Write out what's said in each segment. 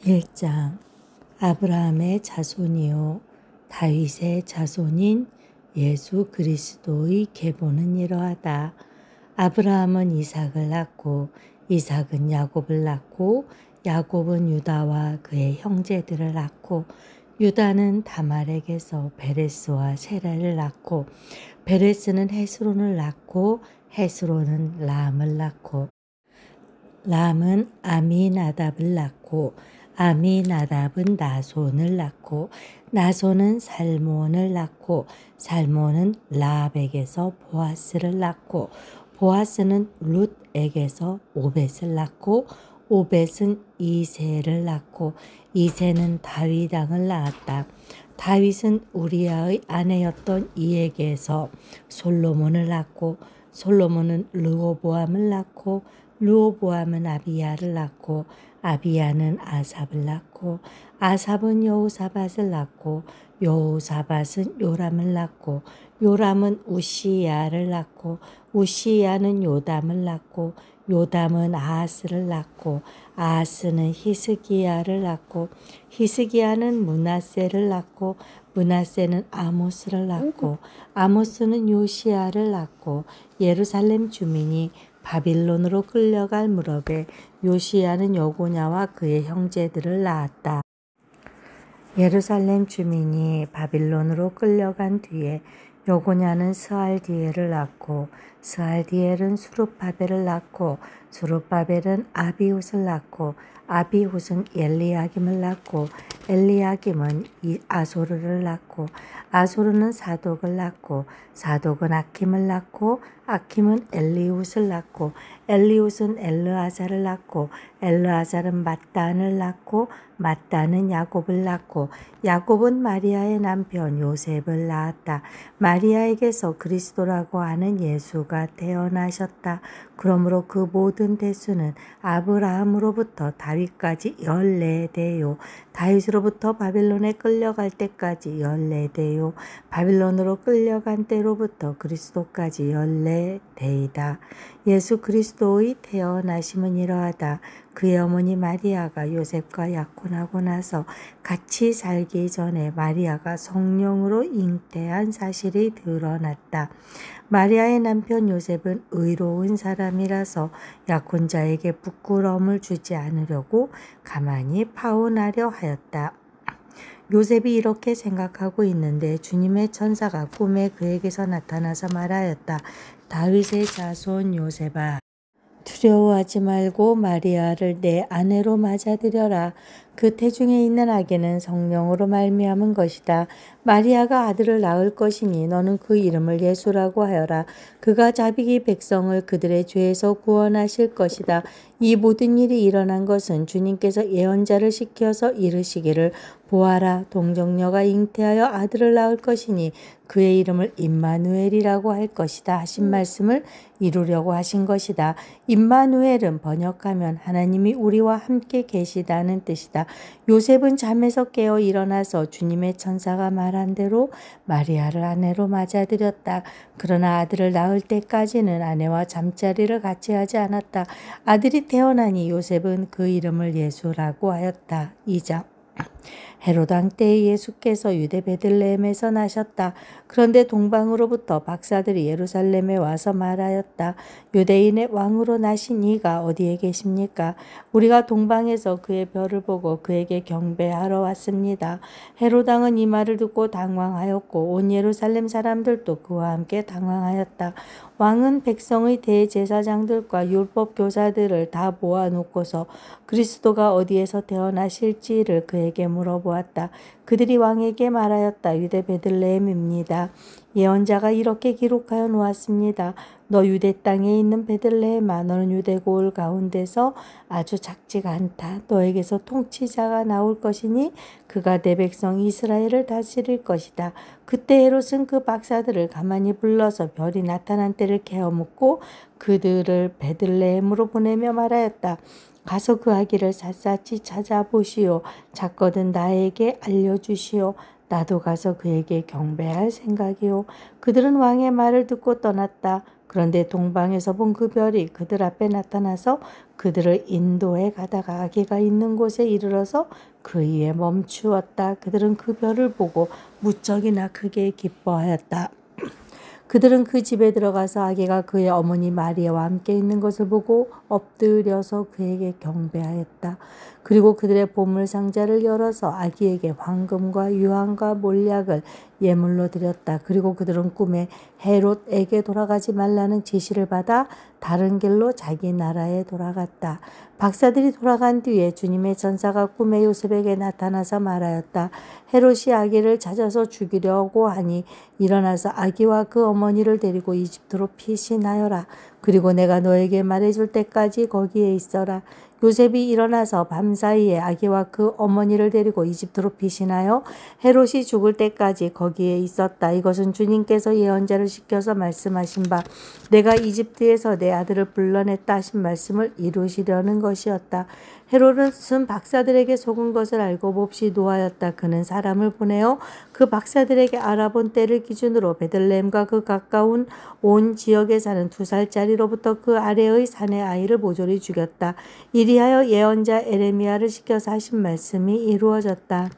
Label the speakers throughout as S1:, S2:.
S1: 1장 아브라함의 자손이요 다윗의 자손인 예수 그리스도의 계보는 이러하다. 아브라함은 이삭을 낳고 이삭은 야곱을 낳고 야곱은 유다와 그의 형제들을 낳고 유다는 다말에게서 베레스와 세라를 낳고 베레스는 헤스론을 낳고 헤스론은 람을 낳고 람은 아미나답을 낳고 아미나답은 나손을 낳고 나손은 살몬을 낳고 살몬은 라합에게서 보아스를 낳고 보아스는 룻에게서 오벳을 낳고 오벳은 이새를 낳고 이새는 다윗 왕을 낳았다. 다윗은 우리아의 아내였던 이에게서 솔로몬을 낳고 솔로몬은 르호보암을 낳고 르호보암은 아비야를 낳고 아비야는 아삽을 낳고 아삽은 여호사밧을 낳고 여호사밧은 요람을 낳고 요람은 우시야를 낳고 우시야는 요담을 낳고 요담은 아하스를 낳고 아하스는 히스기야를 낳고 히스기야는 므낫세를 낳고 므낫세는 아모스를 낳고 아모스는 요시야를 낳고 예루살렘 주민이 바빌론으로 끌려갈 무렵에 요시야는 여고냐와 그의 형제들을 낳았다. 예루살렘 주민이 바빌론으로 끌려간 뒤에 여고냐는 스알디엘을 낳고 스알디엘은 수룹바벨을 낳고 수룹바벨은 아비훗을 낳고 아비훗은 엘리야김을 낳고 엘리야김은 아소르를 낳고 아소르는 사독을 낳고 사독은 아킴을 낳고 아킴은 엘리훗을 낳고 엘리훗은 엘르아살을 낳고 엘르아살은 mat단을 낳고 mat단은 야곱을 낳고 야곱은 마리아의 남편 요셉을 낳았다. 마리아에게서 그리스도라고 하는 예수가 태어나셨다. 그러므로 그 모든 대수는 아브라함으로부터 다윗까지 14대요. 다윗으로부터 바빌론에 끌려갈 때까지 14대요. 바빌론으로 끌려간 때로부터 그리스도까지 14대이다. 예수 그리스도의 태어나심은 이러하다. 그의 어머니 마리아가 요셉과 약혼하고 나서 같이 살기 전에 마리아가 성령으로 잉태한 사실이 드러났다. 마리아의 남편 요셉은 의로운 사람이라서 약혼자에게 부끄러움을 주지 않으려고 가만히 파혼하려 하였다. 요셉이 이렇게 생각하고 있는데 주님의 천사가 꿈에 그에게서 나타나서 말하였다. 다윗의 자손 요셉아, 두려워하지 말고 마리아를 내 아내로 맞아들여라. 그 태중에 있는 아기는 성령으로 말미암은 것이다. 마리아가 아들을 낳을 것이니 너는 그 이름을 예수라고 하여라. 그가 자비기 백성을 그들의 죄에서 구원하실 것이다. 이 모든 일이 일어난 것은 주님께서 예언자를 시켜서 이르시기를 보아라, 동정녀가 잉태하여 아들을 낳을 것이니 그의 이름을 임마누엘이라고 할 것이다 하신 말씀을 이루려고 하신 것이다. 임마누엘은 번역하면 하나님이 우리와 함께 계시다는 뜻이다. 요셉은 잠에서 깨어 일어나서 주님의 천사가 말한 대로 마리아를 아내로 맞아들였다. 그러나 아들을 낳을 때까지는 아내와 잠자리를 같이 하지 않았다. 아들이 태어나니 요셉은 그 이름을 예수라고 하였다. 2장 헤롯 왕 때에 예수께서 유대 베들레헴에서 나셨다. 그런데 동방으로부터 박사들이 예루살렘에 와서 말하였다. 유대인의 왕으로 나신 이가 어디에 계십니까? 우리가 동방에서 그의 별을 보고 그에게 경배하러 왔습니다. 헤롯 왕은 이 말을 듣고 당황하였고 온 예루살렘 사람들도 그와 함께 당황하였다. 왕은 백성의 대제사장들과 율법 교사들을 다 모아놓고서 그리스도가 어디에서 태어나실지를 그에게 물어보았다. 그들이 왕에게 말하였다. 유대 베들레헴입니다. 예언자가 이렇게 기록하여 놓았습니다. 너 유대 땅에 있는 베들레헴아, 너는 유대 고을 가운데서 아주 작지가 않다. 너에게서 통치자가 나올 것이니 그가 내 백성 이스라엘을 다스릴 것이다. 그때 헤롯은 그 박사들을 가만히 불러서 별이 나타난 때를 캐어묻고 그들을 베들레헴으로 보내며 말하였다. 가서 그 아기를 샅샅이 찾아보시오. 찾거든 나에게 알려주시오. 나도 가서 그에게 경배할 생각이오. 그들은 왕의 말을 듣고 떠났다. 그런데 동방에서 본 그 별이 그들 앞에 나타나서 그들을 인도해 가다가 아기가 있는 곳에 이르러서 그 위에 멈추었다. 그들은 그 별을 보고 무척이나 크게 기뻐하였다. 그들은 그 집에 들어가서 아기가 그의 어머니 마리아와 함께 있는 것을 보고 엎드려서 그에게 경배하였다. 그리고 그들의 보물 상자를 열어서 아기에게 황금과 유황과 몰약을 예물로 드렸다. 그리고 그들은 꿈에 헤롯에게 돌아가지 말라는 지시를 받아 다른 길로 자기 나라에 돌아갔다. 박사들이 돌아간 뒤에 주님의 전사가 꿈에 요셉에게 나타나서 말하였다. 헤롯이 아기를 찾아서 죽이려고 하니 일어나서 아기와 그 어머니를 데리고 이집트로 피신하여라. 그리고 내가 너에게 말해줄 때까지 거기에 있어라. 요셉이 일어나서 밤사이에 아기와 그 어머니를 데리고 이집트로 피신하여 헤롯이 죽을 때까지 거기에 있었다. 이것은 주님께서 예언자를 시켜서 말씀하신 바 내가 이집트에서 내 아들을 불러냈다 하신 말씀을 이루시려는 것이었다. 헤롯은 박사들에게 속은 것을 알고 몹시 노하였다. 그는 사람을 보내어 그 박사들에게 알아본 때를 기준으로 베들레헴과 그 가까운 온 지역에 사는 2살짜리로부터 그 아래의 산의 아이를 모조리 죽였다. 이리하여 예언자 에레미야를 시켜서 하신 말씀이 이루어졌다.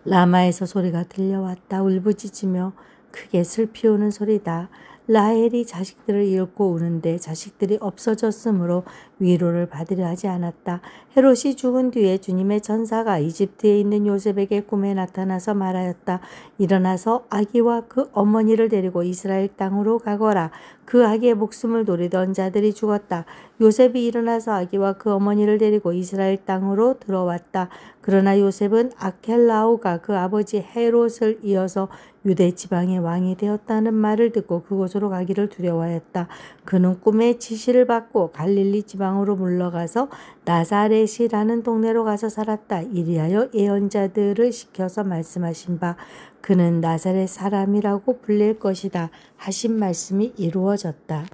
S1: 라마에서 소리가 들려왔다. 울부짖으며 크게 슬피 우는 소리다. 라헬이 자식들을 잃고 우는데 자식들이 없어졌으므로 위로를 받으려 하지 않았다. 헤롯이 죽은 뒤에 주님의 전사가 이집트에 있는 요셉에게 꿈에 나타나서 말하였다. 일어나서 아기와 그 어머니를 데리고 이스라엘 땅으로 가거라. 그 아기의 목숨을 노리던 자들이 죽었다. 요셉이 일어나서 아기와 그 어머니를 데리고 이스라엘 땅으로 들어왔다. 그러나 요셉은 아켈라오가 그 아버지 헤롯을 이어서 유대 지방의 왕이 되었다는 말을 듣고 그곳으로 가기를 두려워했다. 그는 꿈의 지시를 받고 갈릴리 지방으로 물러가서 나사렛이라는 동네로 가서 살았다. 이리하여 예언자들을 시켜서 말씀하신 바 그는 나사렛 사람이라고 불릴 것이다 하신 말씀이 이루어졌다.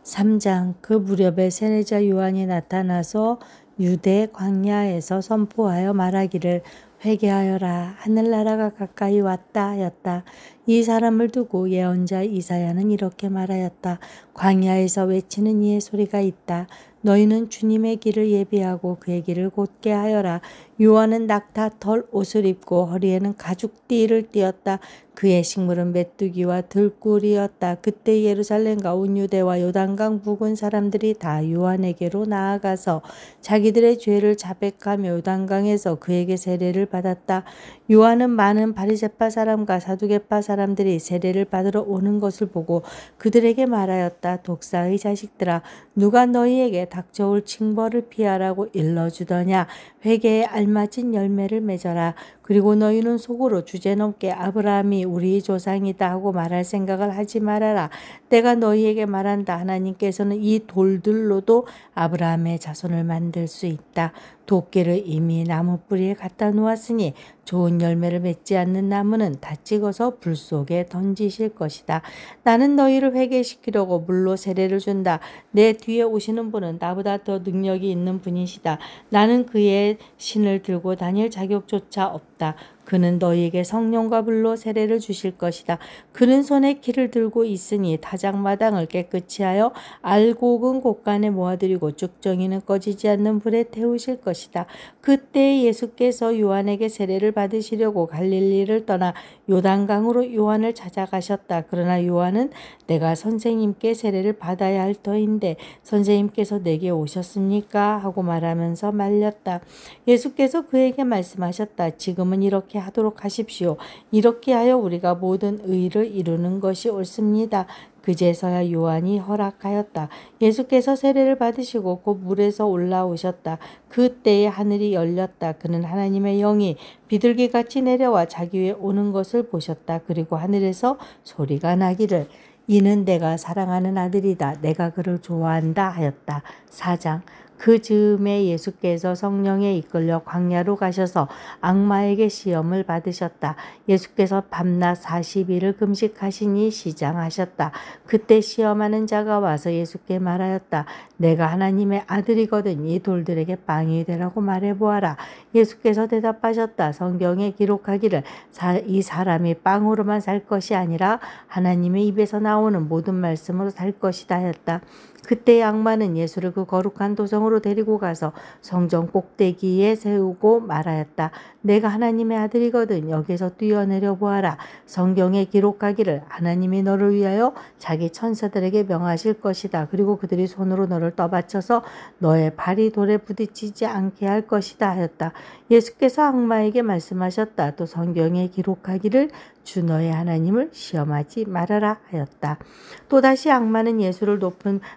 S1: 3장. 그 무렵에 세례자 요한이 나타나서 유대 광야에서 선포하여 말하기를 회개하여라 하늘나라가 가까이 왔다 하였다. 이 사람을 두고 예언자 이사야는 이렇게 말하였다. 광야에서 외치는 이의 소리가 있다. 너희는 주님의 길을 예비하고 그의 길을 곧게 하여라. 요한은 낙타 털 옷을 입고 허리에는 가죽띠를 띠었다. 그의 식물은 메뚜기와 들꿀이었다. 그때 예루살렘과 온 유대와 요단강 부근 사람들이 다 요한에게로 나아가서 자기들의 죄를 자백하며 요단강에서 그에게 세례를 받았다. 요한은 많은 바리새파 사람과 사두개파 사람들이 세례를 받으러 오는 것을 보고 그들에게 말하였다. 독사의 자식들아, 누가 너희에게 닥쳐올 징벌을 피하라고 일러주더냐. 회개에 알맞은 열매를 맺어라. 그리고 너희는 속으로 주제넘게 아브라함이 우리 조상이다 하고 말할 생각을 하지 말아라. 내가 너희에게 말한다. 하나님께서는 이 돌들로도 아브라함의 자손을 만들 수 있다. 도끼를 이미 나무 뿌리에 갖다 놓았으니 좋은 열매를 맺지 않는 나무는 다 찍어서 불 속에 던지실 것이다. 나는 너희를 회개시키려고 물로 세례를 준다. 내 뒤에 오시는 분은 나보다 더 능력이 있는 분이시다. 나는 그의 신을 들고 다닐 자격조차 없다. 그는 너희에게 성령과 불로 세례를 주실 것이다. 그는 손에 키를 들고 있으니 타작마당을 깨끗이 하여 알곡은 곳간에 모아들이고 쭉정이는 꺼지지 않는 불에 태우실 것이다. 그때 예수께서 요한에게 세례를 받으시려고 갈릴리를 떠나 요단강으로 요한을 찾아가셨다. 그러나 요한은 내가 선생님께 세례를 받아야 할 터인데 선생님께서 내게 오셨습니까? 하고 말하면서 말렸다. 예수께서 그에게 말씀하셨다. 지금은 이렇게 하도록 하십시오. 이렇게 하여 우리가 모든 의를 이루는 것이 옳습니다. 그제서야 요한이 허락하였다. 예수께서 세례를 받으시고 곧 물에서 올라오셨다. 그때에 하늘이 열렸다. 그는 하나님의 영이 비둘기같이 내려와 자기 위에 오는 것을 보셨다. 그리고 하늘에서 소리가 나기를 이는 내가 사랑하는 아들이다. 내가 그를 좋아한다 하였다. 4장. 그 즈음에 예수께서 성령에 이끌려 광야로 가셔서 악마에게 시험을 받으셨다. 예수께서 밤낮 40일을 금식하시니 시장하셨다. 그때 시험하는 자가 와서 예수께 말하였다. 내가 하나님의 아들이거든 이 돌들에게 빵이 되라고 말해보아라. 예수께서 대답하셨다. 성경에 기록하기를 이 사람이 빵으로만 살 것이 아니라 하나님의 입에서 나오는 모든 말씀으로 살 것이다 하였다. 그때 악마는 예수를 그 거룩한 도성으로 데리고 가서 성전 꼭대기에 세우고 말하였다. 내가 하나님의 아들이거든 여기서 뛰어내려 보아라. 성경에 기록하기를 하나님이 너를 위하여 자기 천사들에게 명하실 것이다. 그리고 그들이 손으로 너를 떠받쳐서 너의 발이 돌에 부딪히지 않게 할 것이다 하였다. 예수께서 악마에게 말씀하셨다. 또 성경에 기록하기를 주 너의 하나님을 시험하지 말아라 하였다. 또다시 악마는 예수를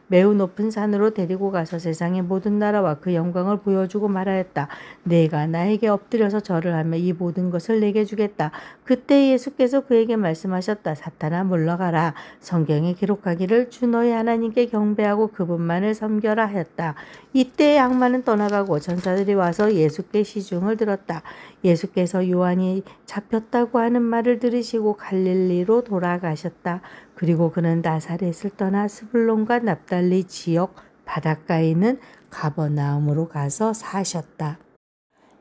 S1: 매우 높은 산으로 데리고 가서 세상의 모든 나라와 그 영광을 보여주고 말하였다. 내가 나에게 엎드려서 절을 하며 이 모든 것을 내게 주겠다. 그때 예수께서 그에게 말씀하셨다. 사탄아 물러가라. 성경에 기록하기를 주 너의 하나님께 경배하고 그분만을 섬겨라 하였다. 이때 악마는 떠나가고 천사들이 와서 예수께 시중을 들었다. 예수께서 요한이 잡혔다고 하는 말을 들으시고 갈릴리로 돌아가셨다. 그리고 그는 나사렛을 떠나 스불론과 납달리 지역 바닷가에 있는 가버나움으로 가서 사셨다.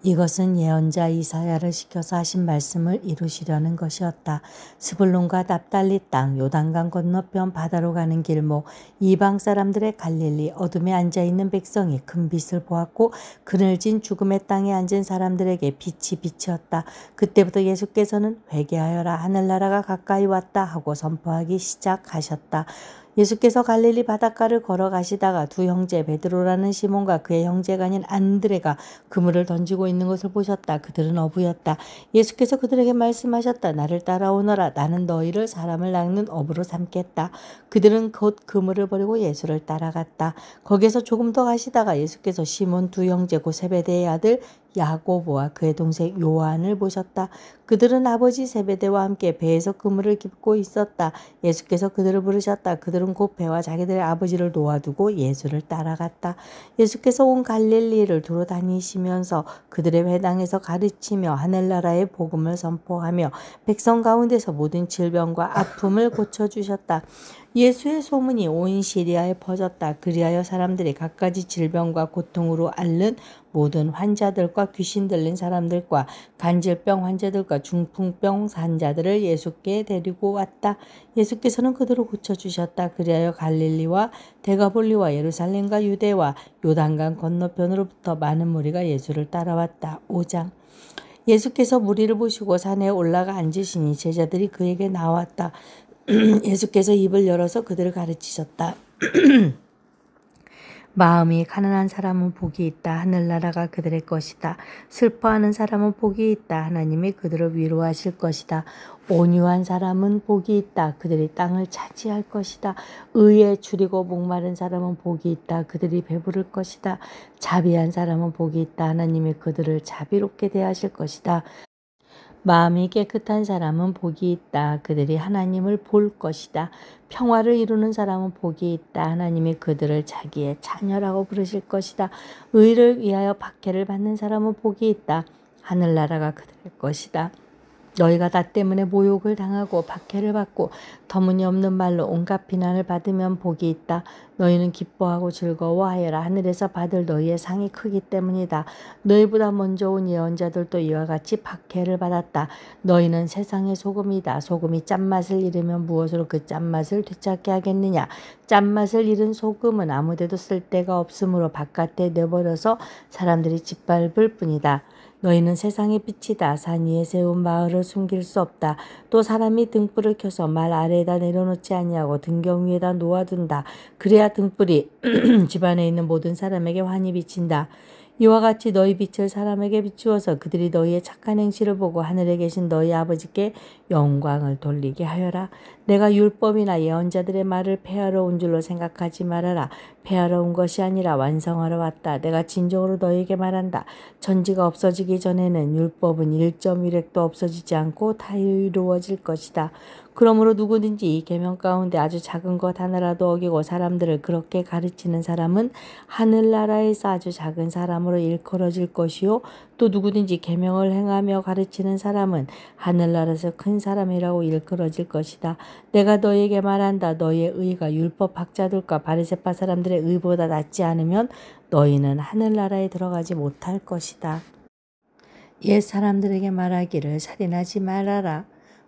S1: 이것은 예언자 이사야를 시켜서 하신 말씀을 이루시려는 것이었다. 스불론과 납달리 땅 요단강 건너편 바다로 가는 길목 이방 사람들의 갈릴리 어둠에 앉아있는 백성이 큰 빛을 보았고 그늘진 죽음의 땅에 앉은 사람들에게 빛이 비치었다. 그때부터 예수께서는 회개하여라 하늘나라가 가까이 왔다 하고 선포하기 시작하셨다. 예수께서 갈릴리 바닷가를 걸어가시다가 두 형제 베드로라는 시몬과 그의 형제가 아닌 안드레가 그물을 던지고 있는 것을 보셨다. 그들은 어부였다. 예수께서 그들에게 말씀하셨다. 나를 따라오너라. 나는 너희를 사람을 낚는 어부로 삼겠다. 그들은 곧 그물을 버리고 예수를 따라갔다. 거기에서 조금 더 가시다가 예수께서 시몬 두 형제 곧 세베대의 아들 야고보와 그의 동생 요한을 보셨다. 그들은 아버지 세베대와 함께 배에서 그물을 깁고 있었다. 예수께서 그들을 부르셨다. 그들은 곧 배와 자기들의 아버지를 놓아두고 예수를 따라갔다. 예수께서 온 갈릴리를 두루 다니시면서 그들의 회당에서 가르치며 하늘나라의 복음을 선포하며 백성 가운데서 모든 질병과 아픔을 고쳐주셨다. 예수의 소문이 온 시리아에 퍼졌다. 그리하여 사람들이 갖가지 질병과 고통으로 앓는 모든 환자들과 귀신 들린 사람들과 간질병 환자들과 중풍병 환자들을 예수께 데리고 왔다. 예수께서는 그들을 고쳐주셨다. 그리하여 갈릴리와 데가볼리와 예루살렘과 유대와 요단강 건너편으로부터 많은 무리가 예수를 따라왔다. 5장 예수께서 무리를 보시고 산에 올라가 앉으시니 제자들이 그에게 나왔다. 예수께서 입을 열어서 그들을 가르치셨다. 마음이 가난한 사람은 복이 있다. 하늘나라가 그들의 것이다. 슬퍼하는 사람은 복이 있다. 하나님이 그들을 위로하실 것이다. 온유한 사람은 복이 있다. 그들이 땅을 차지할 것이다. 의에 줄이고 목마른 사람은 복이 있다. 그들이 배부를 것이다. 자비한 사람은 복이 있다. 하나님이 그들을 자비롭게 대하실 것이다. 마음이 깨끗한 사람은 복이 있다. 그들이 하나님을 볼 것이다. 평화를 이루는 사람은 복이 있다. 하나님이 그들을 자기의 자녀라고 부르실 것이다. 의를 위하여 박해를 받는 사람은 복이 있다. 하늘나라가 그들의 것이다. 너희가 나 때문에 모욕을 당하고 박해를 받고 터무니없는 말로 온갖 비난을 받으면 복이 있다. 너희는 기뻐하고 즐거워하여라. 하늘에서 받을 너희의 상이 크기 때문이다. 너희보다 먼저 온 예언자들도 이와 같이 박해를 받았다. 너희는 세상의 소금이다. 소금이 짠맛을 잃으면 무엇으로 그 짠맛을 되찾게 하겠느냐. 짠맛을 잃은 소금은 아무데도 쓸 데가 없으므로 바깥에 내버려서 사람들이 짓밟을 뿐이다. 너희는 세상의 빛이다. 산 위에 세운 마을을 숨길 수 없다. 또 사람이 등불을 켜서 말 아래에다 내려놓지 아니하고 등경 위에다 놓아둔다. 그래야 등불이 집안에 있는 모든 사람에게 환히 비친다. 이와 같이 너희 빛을 사람에게 비추어서 그들이 너희의 착한 행실을 보고 하늘에 계신 너희 아버지께 영광을 돌리게 하여라. 내가 율법이나 예언자들의 말을 폐하러 온 줄로 생각하지 말아라. 폐하러 온 것이 아니라 완성하러 왔다. 내가 진정으로 너희에게 말한다. 천지가 없어지기 전에는 율법은 1.1획도 없어지지 않고 다 이루어질 것이다. 그러므로 누구든지 이 계명 가운데 아주 작은 것 하나라도 어기고 사람들을 그렇게 가르치는 사람은 하늘나라에서 아주 작은 사람으로 일컬어질 것이요 또 누구든지 계명을 행하며 가르치는 사람은 하늘나라에서 큰 사람이라고 일컬어질 것이다. 내가 너희에게 말한다. 너희의 의가 율법 학자들과 바리새파 사람들의 의보다 낫지 않으면 너희는 하늘나라에 들어가지 못할 것이다. 옛 사람들에게 말하기를 살인하지 말아라.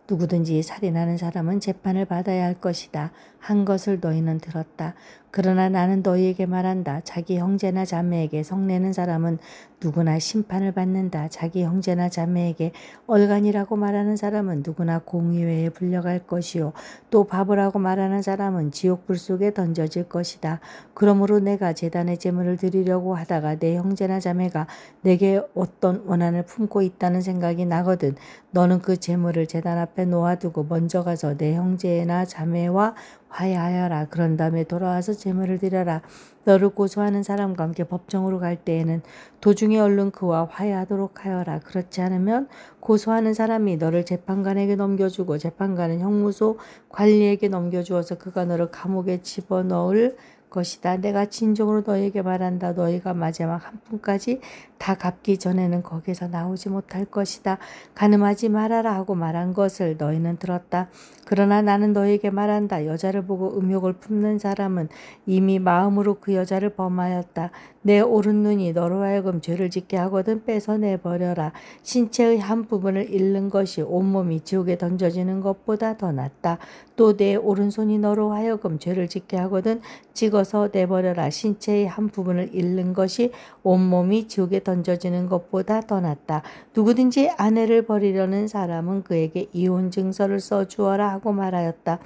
S1: 누구든지 살인하는 사람은 재판을 받아야 할 것이다. 한 것을 너희는 들었다. 그러나 나는 너희에게 말한다. 자기 형제나 자매에게 성내는 사람은 누구나 심판을 받는다. 자기 형제나 자매에게 얼간이라고 말하는 사람은 누구나 공의회에 불려갈 것이요 또 바보라고 말하는 사람은 지옥불 속에 던져질 것이다. 그러므로 내가 제단의 제물을 드리려고 하다가 내 형제나 자매가 내게 어떤 원한을 품고 있다는 생각이 나거든 너는 그 제물을 제단 앞에 놓아두고 먼저 가서 내 형제나 자매와 화해하여라. 그런 다음에 돌아와서 제물을 드려라. 너를 고소하는 사람과 함께 법정으로 갈 때에는 도중에 얼른 그와 화해하도록 하여라. 그렇지 않으면 고소하는 사람이 너를 재판관에게 넘겨주고 재판관은 형무소 관리에게 넘겨주어서 그가 너를 감옥에 집어넣을 것이다. 내가 진정으로 너희에게 말한다. 너희가 마지막 한 푼까지 다 갚기 전에는 거기서 나오지 못할 것이다. 간음하지 말아라 하고 말한 것을 너희는 들었다. 그러나 나는 너희에게 말한다. 여자를 보고 음욕을 품는 사람은 이미 마음으로 그 여자를 범하였다. 내 오른 눈이 너로 하여금 죄를 짓게 하거든 뺏어내버려라. 신체의 한 부분을 잃는 것이 온몸이 지옥에 던져지는 것보다 더 낫다. 또 내 오른손이 너로 하여금 죄를 짓게 하거든 찍어서 내버려라. 신체의 한 부분을 잃는 것이 온몸이 지옥에 던져지는 것보다 더 낫다. 누구든지 아내를 버리려는 사람은 그에게 이혼 증서를 써주어라 하고 말하였다.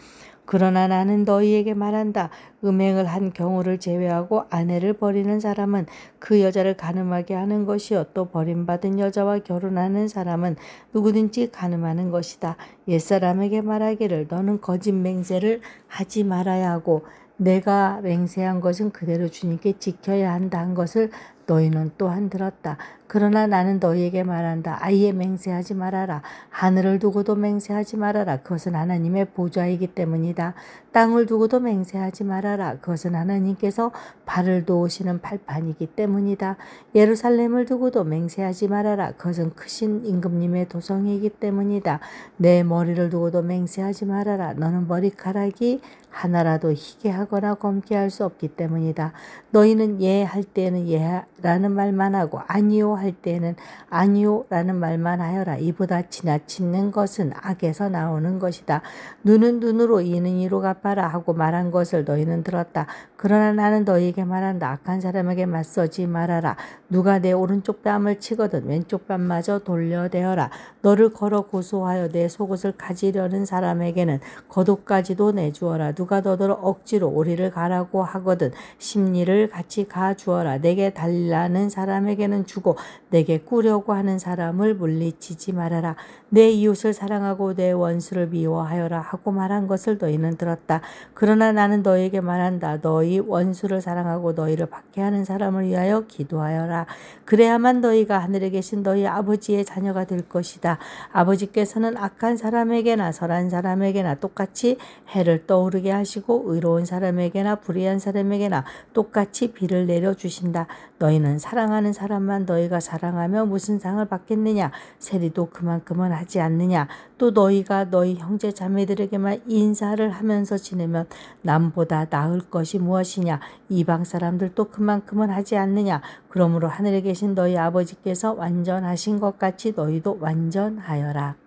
S1: 그러나 나는 너희에게 말한다. 음행을 한 경우를 제외하고 아내를 버리는 사람은 그 여자를 간음하게 하는 것이요 또 버림받은 여자와 결혼하는 사람은 누구든지 간음하는 것이다. 옛사람에게 말하기를 너는 거짓 맹세를 하지 말아야 하고 내가 맹세한 것은 그대로 주님께 지켜야 한다 한 것을 너희는 또한 들었다. 그러나 나는 너희에게 말한다. 아예 맹세하지 말아라. 하늘을 두고도 맹세하지 말아라. 그것은 하나님의 보좌이기 때문이다. 땅을 두고도 맹세하지 말아라. 그것은 하나님께서 발을 놓으시는 발판이기 때문이다. 예루살렘을 두고도 맹세하지 말아라. 그것은 크신 임금님의 도성이기 때문이다. 내 머리를 두고도 맹세하지 말아라. 너는 머리카락이 하나라도 희게 하거나 검게 할 수 없기 때문이다. 너희는 예 할 때에는 예라는 말만 하고 아니요 할 때에는 아니요라는 말만 하여라. 이보다 지나치는 것은 악에서 나오는 것이다. 눈은 눈으로 이는 이로 갚아라 하고 말한 것을 너희는 들었다. 그러나 나는 너희에게 말한다. 악한 사람에게 맞서지 말아라. 누가 내 오른쪽 뺨을 치거든 왼쪽 뺨마저 돌려대어라. 너를 걸어 고소하여 내 속옷을 가지려는 사람에게는 겉옷까지도 내주어라. 누가 너더러 억지로 오리를 가라고 하거든 심리를 같이 가주어라. 내게 달라는 사람에게는 주고 내게 꾸려고 하는 사람을 물리치지 말아라. 내 이웃을 사랑하고 내 원수를 미워하여라 하고 말한 것을 너희는 들었다. 그러나 나는 너희에게 말한다. 너희 원수를 사랑하고 너희를 박해하는 사람을 위하여 기도하여라. 그래야만 너희가 하늘에 계신 너희 아버지의 자녀가 될 것이다. 아버지께서는 악한 사람에게나 선한 사람에게나 똑같이 해를 떠오르게 하시고 의로운 사람에게나 불의한 사람에게나 똑같이 비를 내려주신다. 너희는 사랑하는 사람만 너희가 사랑하며 무슨 상을 받겠느냐? 세리도 그만큼은 하지 않느냐? 또 너희가 너희 형제 자매들에게만 인사를 하면서 지내면 남보다 나을 것이 무엇이냐? 이방 사람들도 그만큼은 하지 않느냐? 그러므로 하늘에 계신 너희 아버지께서 완전하신 것 같이 너희도 완전하여라.